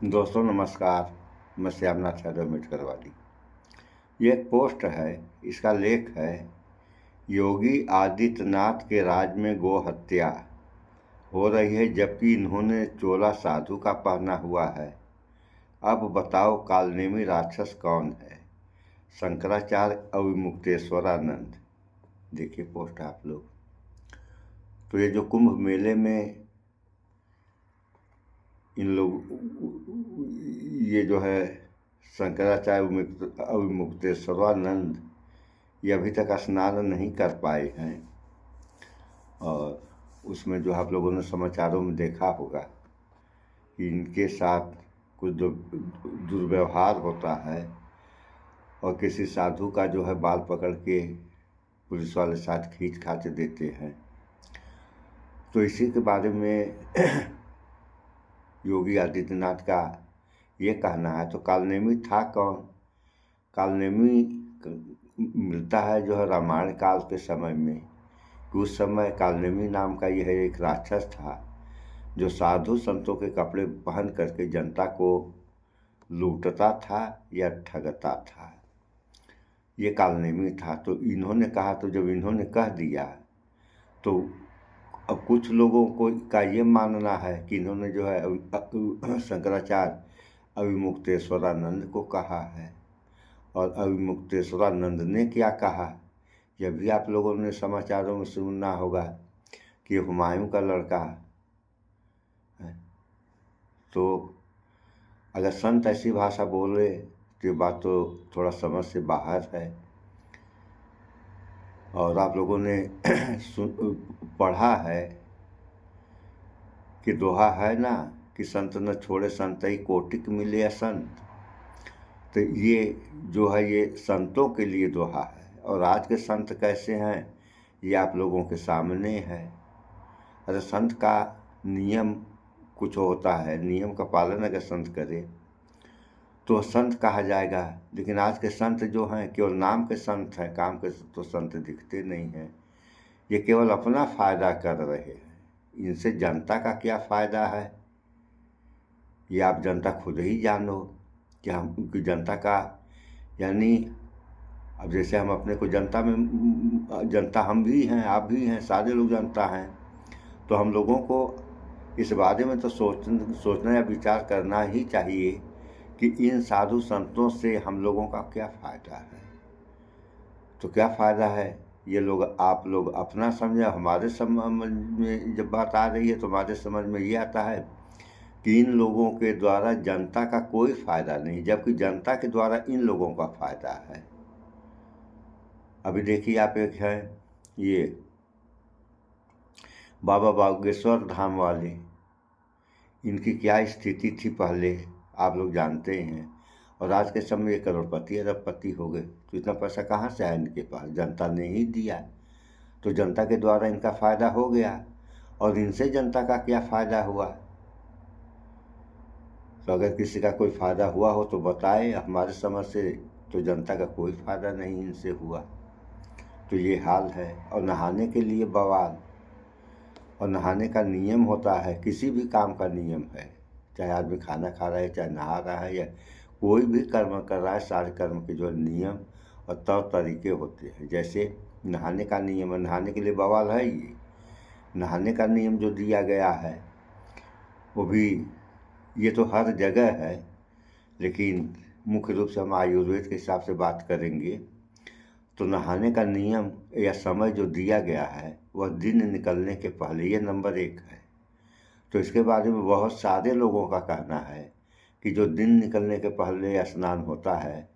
दोस्तों नमस्कार। मैं श्यामनाथ यादव मिटकरवाली। ये एक पोस्ट है। इसका लेख है, योगी आदित्यनाथ के राज में गो हत्या हो रही है जबकि इन्होंने चोला साधु का पहना हुआ है। अब बताओ कालनेमी राक्षस कौन है? शंकराचार्य अविमुक्तेश्वरानंद। देखिए पोस्ट आप लोग। तो ये जो कुंभ मेले में इन लोग ये जो है शंकराचार्य अविमुक्तेश्वरानंद ये अभी तक स्नान नहीं कर पाए हैं। और उसमें जो आप लोगों ने समाचारों में देखा होगा कि इनके साथ कुछ दुर्व्यवहार होता है और किसी साधु का जो है बाल पकड़ के पुलिस वाले साथ खींच खाच देते हैं। तो इसी के बारे में योगी आदित्यनाथ का ये कहना है। तो कालनेमी था कौन? कालनेमी मिलता है जो है रामायण काल के समय में। उस समय कालनेमी नाम का यह एक राक्षस था जो साधु संतों के कपड़े पहन करके जनता को लूटता था या ठगता था। ये कालनेमी था। तो इन्होंने कहा, तो जब इन्होंने कह दिया तो अब कुछ लोगों को का ये मानना है कि इन्होंने जो है शंकराचार्य अविमुक्तेश्वरानंद को कहा है। और अविमुक्तेश्वरानंद ने क्या कहा, यह भी आप लोगों ने समाचारों में सुनना होगा कि हुमायूं का लड़का है। तो अगर संत ऐसी भाषा बोले तो ये बात तो थोड़ा समझ से बाहर है। और आप लोगों ने पढ़ा है कि दोहा है ना कि संत न छोड़े संतई कोटिक मिले असंत। तो ये जो है ये संतों के लिए दोहा है। और आज के संत कैसे हैं ये आप लोगों के सामने है। अरे संत का नियम कुछ होता है, नियम का पालन अगर संत करे तो संत कहा जाएगा। लेकिन आज के संत जो हैं केवल नाम के संत हैं, काम के तो संत दिखते नहीं हैं। ये केवल अपना फायदा कर रहे हैं। इनसे जनता का क्या फायदा है ये आप जनता खुद ही जानो कि हम जनता का, यानी अब जैसे हम अपने को जनता में, जनता हम भी हैं, आप भी हैं, सारे लोग जनता हैं। तो हम लोगों को इस बारे में तो सोचना या विचार करना ही चाहिए कि इन साधु संतों से हम लोगों का क्या फ़ायदा है। तो क्या फ़ायदा है ये लोग, आप लोग अपना समझे। हमारे समझ में जब बात आ रही है तो हमारे समझ में ये आता है कि इन लोगों के द्वारा जनता का कोई फ़ायदा नहीं, जबकि जनता के द्वारा इन लोगों का फ़ायदा है। अभी देखिए आप, एक है ये बाबा बागेश्वर धाम वाले, इनकी क्या स्थिति थी पहले आप लोग जानते हैं। और आज के समय ये करोड़पति अरबपति हो गए। तो इतना पैसा कहाँ से आया इनके पास? जनता ने ही दिया। तो जनता के द्वारा इनका फ़ायदा हो गया। और इनसे जनता का क्या फ़ायदा हुआ? तो अगर किसी का कोई फ़ायदा हुआ हो तो बताए। हमारे समझ से तो जनता का कोई फ़ायदा नहीं इनसे हुआ। तो ये हाल है। और नहाने के लिए बवाल। और नहाने का नियम होता है, किसी भी काम का नियम है, चाहे आदमी खाना खा रहा है, चाहे नहा रहा है, या कोई भी कर्म कर रहा है, सारे कर्म के जो नियम और तौर तरीके होते हैं। जैसे नहाने का नियम है, नहाने के लिए बवाल है। नहाने का नियम जो दिया गया है वो भी ये तो हर जगह है, लेकिन मुख्य रूप से हम आयुर्वेद के हिसाब से बात करेंगे तो नहाने का नियम या समय जो दिया गया है वह दिन निकलने के पहले, ये नंबर 1 है। तो इसके बारे में बहुत सारे लोगों का कहना है कि जो दिन निकलने के पहले स्नान होता है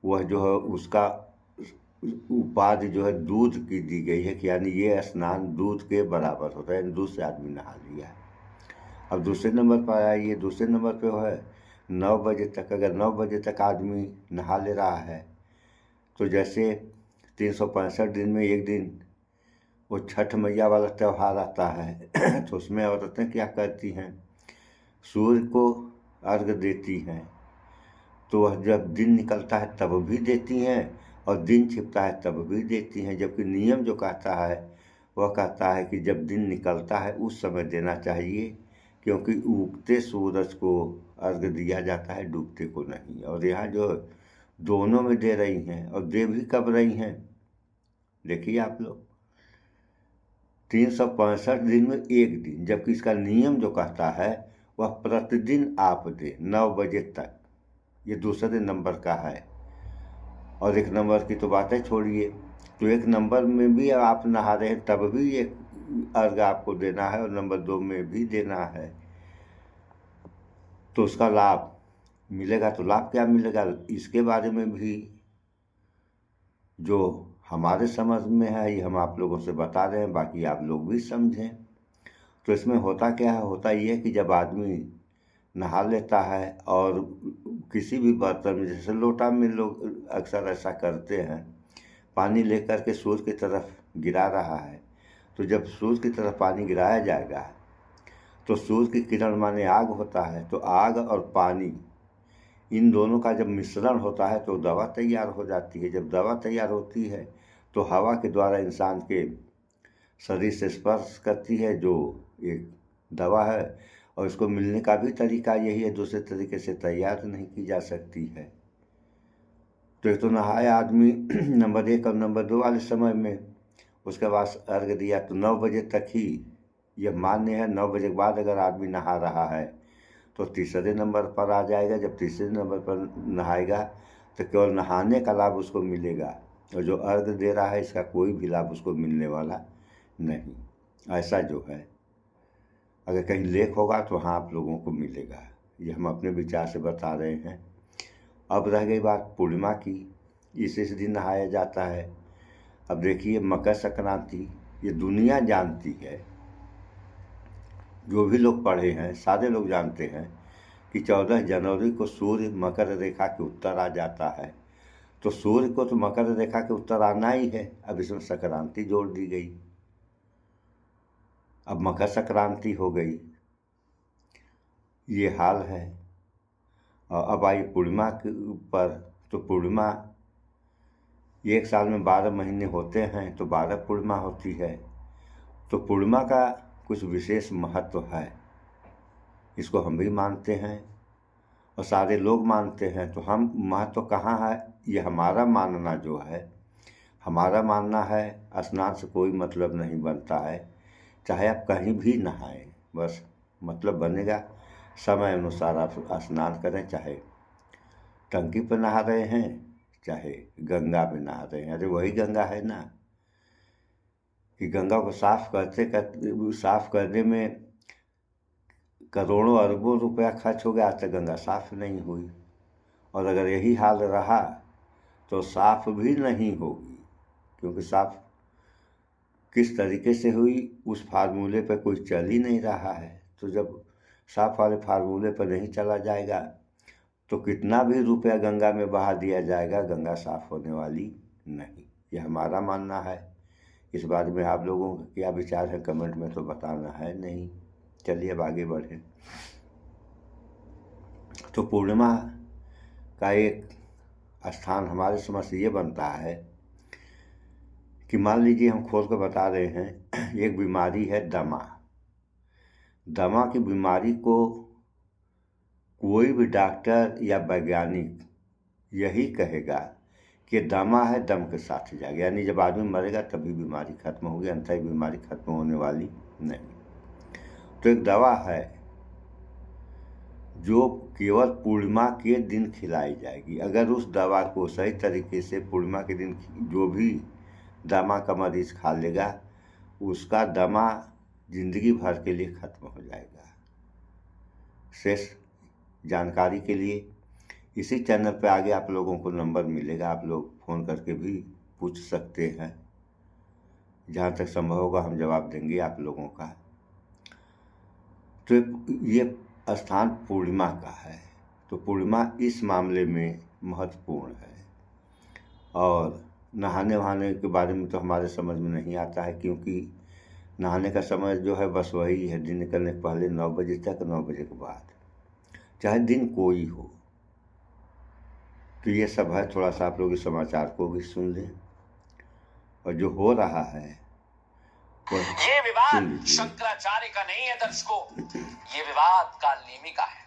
वह जो है उसका उपाधि जो है दूध की दी गई है कि यानी ये स्नान दूध के बराबर होता है, यानी दूध से आदमी नहा लिया। अब दूसरे नंबर पर आइए। दूसरे नंबर पे वो है 9 बजे तक। अगर 9 बजे तक आदमी नहा ले रहा है तो जैसे 365 दिन में एक दिन वो छठ मैया वाला त्यौहार आता है तो उसमें औरतें क्या करती हैं, सूर्य को अर्घ देती हैं। तो वह जब दिन निकलता है तब भी देती हैं और दिन छिपता है तब भी देती हैं। जबकि नियम जो कहता है वह कहता है कि जब दिन निकलता है उस समय देना चाहिए, क्योंकि उगते सूरज को अर्घ्य दिया जाता है, डूबते को नहीं। और यहाँ जो दोनों में दे रही हैं, और दे भी कब रही हैं, देखिए आप लोग, 365 दिन में एक दिन, जबकि इसका नियम जो कहता है वह प्रतिदिन आप दे 9 बजे तक। ये दूसरे नंबर का है। और 1 नंबर की तो बातें छोड़िए, तो 1 नंबर में भी आप नहा रहे हैं तब भी एक अर्घ आपको देना है, और नंबर 2 में भी देना है। तो उसका लाभ मिलेगा। तो लाभ क्या मिलेगा, इसके बारे में भी जो हमारे समझ में है ये हम आप लोगों से बता रहे हैं, बाकी आप लोग भी समझें। तो इसमें होता क्या है, होता ये है कि जब आदमी नहा लेता है और किसी भी बर्तन में, जैसे लोटा में लोग अक्सर ऐसा करते हैं, पानी लेकर के सूर्य की तरफ गिरा रहा है, तो जब सूर्य की तरफ पानी गिराया जाएगा तो सूर्य की किरण माने आग होता है, तो आग और पानी इन दोनों का जब मिश्रण होता है तो दवा तैयार हो जाती है। जब दवा तैयार होती है तो हवा के द्वारा इंसान के शरीर से स्पर्श करती है, जो एक दवा है, और इसको मिलने का भी तरीका यही है, दूसरे तरीके से तैयार नहीं की जा सकती है। तो एक तो नहाया आदमी नंबर 1 और नंबर 2 वाले समय में, उसके बाद अर्घ दिया, तो 9 बजे तक ही यह मान्य है। 9 बजे के बाद अगर आदमी नहा रहा है तो तीसरे नंबर पर आ जाएगा। जब तीसरे नंबर पर नहाएगा तो केवल नहाने का लाभ उसको मिलेगा, और जो अर्घ दे रहा है इसका कोई भी लाभ उसको मिलने वाला नहीं। ऐसा जो है, अगर कहीं लेख होगा तो हाँ आप लोगों को मिलेगा। ये हम अपने विचार से बता रहे हैं। अब रह गई बात पूर्णिमा की, इस दिन नहाया जाता है। अब देखिए मकर संक्रांति, ये दुनिया जानती है, जो भी लोग पढ़े हैं सारे लोग जानते हैं कि 14 जनवरी को सूर्य मकर रेखा के उत्तर आ जाता है। तो सूर्य को तो मकर रेखा के उत्तर आना ही है, अब इसमें संक्रांति जोड़ दी गई, अब मकर संक्रांति हो गई, ये हाल है। और अब आई पूर्णिमा पर, तो पूर्णिमा एक साल में 12 महीने होते हैं, तो 12 पूर्णिमा होती है। तो पूर्णिमा का कुछ विशेष महत्व है, इसको हम भी मानते हैं और सारे लोग मानते हैं। तो हम महत्व कहाँ है, ये हमारा मानना जो है, हमारा मानना है स्नान से कोई मतलब नहीं बनता है। चाहे आप कहीं भी नहाएं, बस मतलब बनेगा समय अनुसार आप स्नान करें, चाहे टंकी पर नहा रहे हैं चाहे गंगा में नहा रहे हैं। अरे वही गंगा है ना, कि गंगा को साफ करने में करोड़ों अरबों रुपया खर्च हो गया, आज तक गंगा साफ नहीं हुई। और अगर यही हाल रहा तो साफ भी नहीं होगी, क्योंकि साफ किस तरीके से हुई उस फार्मूले पर कोई चल ही नहीं रहा है। तो जब साफ वाले फार्मूले पर नहीं चला जाएगा तो कितना भी रुपया गंगा में बहा दिया जाएगा, गंगा साफ होने वाली नहीं। ये हमारा मानना है। इस बारे में आप लोगों का क्या विचार है कमेंट में तो बताना है नहीं। चलिए अब आगे बढ़ें। तो पूर्णिमा का एक स्थान हमारे समझ से ये बनता है कि मान लीजिए हम खोल कर बता रहे हैं, एक बीमारी है दमा। दमा की बीमारी को कोई भी डॉक्टर या वैज्ञानिक यही कहेगा कि दमा है, दम के साथ जाएगा, यानी जब आदमी मरेगा तभी बीमारी खत्म होगी, अन्यथा बीमारी खत्म होने वाली नहीं। तो एक दवा है जो केवल पूर्णिमा के दिन खिलाई जाएगी। अगर उस दवा को सही तरीके से पूर्णिमा के दिन जो भी दमा का मरीज खा लेगा, उसका दमा जिंदगी भर के लिए खत्म हो जाएगा। शेष जानकारी के लिए इसी चैनल पे आगे आप लोगों को नंबर मिलेगा, आप लोग फ़ोन करके भी पूछ सकते हैं। जहाँ तक संभव होगा हम जवाब देंगे आप लोगों का। तो ये स्थान पूर्णिमा का है। तो पूर्णिमा इस मामले में महत्वपूर्ण है। और नहाने वहाने के बारे में तो हमारे समझ में नहीं आता है, क्योंकि नहाने का समय जो है बस वही है, दिन निकलने के पहले 9 बजे तक, 9 बजे के बाद, चाहे दिन कोई हो। तो ये सब है, थोड़ा सा आप लोग इस समाचार को भी सुन लें। और जो हो रहा है ये विवाद शंकराचार्य का नहीं है दर्शकों, ये विवाद कालनेमी का है।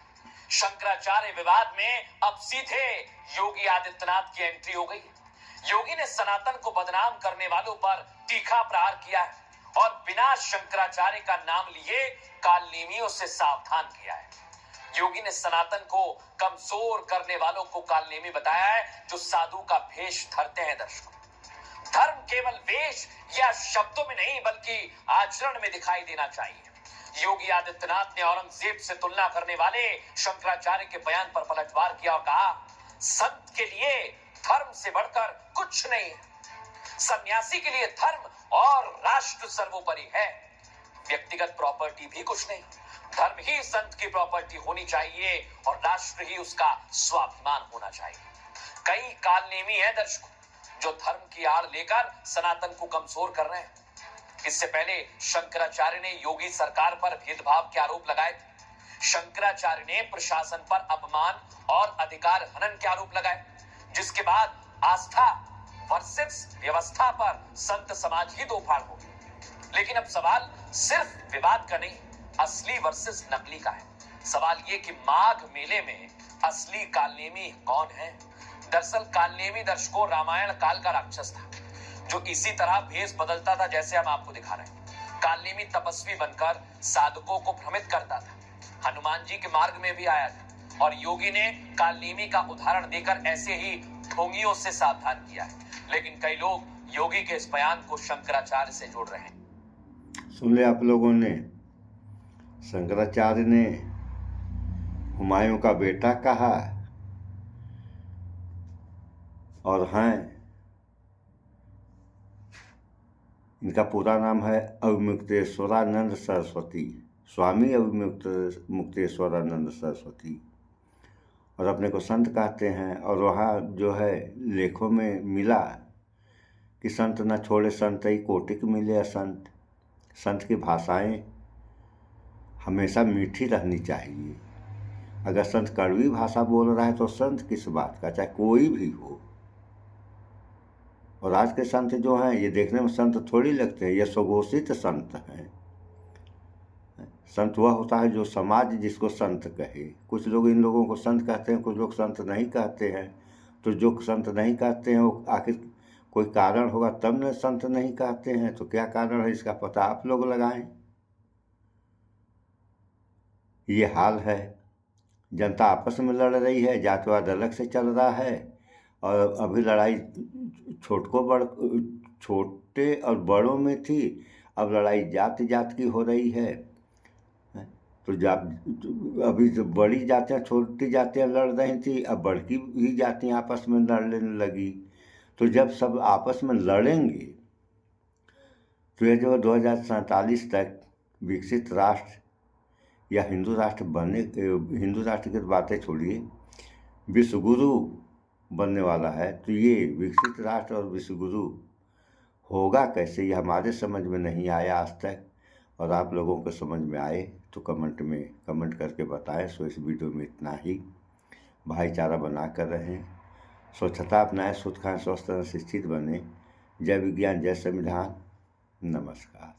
शंकराचार्य विवाद में अब सीधे योगी आदित्यनाथ की एंट्री हो गई है। योगी ने सनातन को बदनाम करने वालों पर तीखा प्रहार किया है और बिना शंकराचार्य का नाम लिए कालनेमियों से सावधान किया है। योगी ने सनातन को कमजोर करने वालों को कालनेमी बताया है, जो साधु का भेष धरते हैं। दर्शकों, धर्म केवल वेश या शब्दों में नहीं बल्कि आचरण में दिखाई देना चाहिए। योगी आदित्यनाथ ने औरंगजेब से तुलना करने वाले शंकराचार्य के बयान पर पलटवार किया और कहा, संत के लिए धर्म से बढ़कर कुछ नहीं है। सन्यासी के लिए धर्म और राष्ट्र सर्वोपरि है, व्यक्तिगत प्रॉपर्टी भी कुछ नहीं। धर्म ही संत की प्रॉपर्टी होनी चाहिए और राष्ट्र ही उसका स्वाभिमान होना चाहिए। कई कालनेमी है दर्शकों जो धर्म की आड़ लेकर सनातन को कमजोर कर रहे हैं। इससे पहले शंकराचार्य ने योगी सरकार पर भेदभाव के आरोप लगाए थे। शंकराचार्य ने प्रशासन पर अपमान और अधिकार हनन के आरोप लगाए, जिसके बाद आस्था वर्सेस व्यवस्था पर संत समाज ही दो फाड़ हो गई। लेकिन अब सवाल सिर्फ विवाद का नहीं, असली वर्सेस नकली का है। सवाल ये कि माघ मेले में असली कालनेमी कौन है? दरअसल कालनेमी दर्शकों रामायण काल का राक्षस था, जो इसी तरह भेष बदलता था जैसे हम आपको दिखा रहे हैं। कालनेमी तपस्वी बनकर साधकों को भ्रमित करता था, हनुमान जी के मार्ग में भी आया था और योगी ने कालनेमी का उदाहरण देकर ऐसे ही ढोंगियों से सावधान किया है। लेकिन कई लोग योगी के इस बयान को शंकराचार्य से जोड़ रहे हैं। सुन ले आप लोगों ने, शंकराचार्य ने हुमायूं का बेटा कहा और हैं, इनका पूरा नाम है अविमुक्तेश्वरानंद सरस्वती, स्वामी अविमुक्तेश्वरानंद सरस्वती, और अपने को संत कहते हैं। और वहाँ जो है लेखों में मिला कि संत न छोड़े संत ही कोटिक मिले असंत। संत की भाषाएं हमेशा मीठी रहनी चाहिए। अगर संत कड़वी भाषा बोल रहा है तो संत किस बात का, चाहे कोई भी हो। और आज के संत जो हैं ये देखने में संत थोड़ी लगते हैं, ये स्वघोषित संत हैं। संत वह होता है जो समाज जिसको संत कहे। कुछ लोग इन लोगों को संत कहते हैं, कुछ लोग संत नहीं कहते हैं। तो जो संत नहीं कहते हैं वो आखिर कोई कारण होगा तब न संत नहीं कहते हैं। तो क्या कारण है इसका पता आप लोग लगाएं। ये हाल है, जनता आपस में लड़ रही है, जातिवाद अलग से चल रहा है। और अभी लड़ाई छोटे और बड़ों में थी, अब लड़ाई जाति जात की हो रही है। तो अभी जो बड़ी जातियाँ छोटी जातियाँ लड़ रही थी, अब बड़की ही जातियाँ आपस में लड़ने लगी। तो जब सब आपस में लड़ेंगे तो ये जो 2047 तक विकसित राष्ट्र या हिंदू राष्ट्र की बातें छोड़िए, विश्वगुरु बनने वाला है। तो ये विकसित राष्ट्र और विश्वगुरु होगा कैसे, ये हमारे समझ में नहीं आया आज तक। और आप लोगों को समझ में आए तो कमेंट करके बताएं। सो इस वीडियो में इतना ही। भाईचारा बना कर रहें, स्वच्छता अपनाएं, शुद्ध खाएं, स्वस्थ शिक्षित बने। जय विज्ञान, जय संविधान। नमस्कार।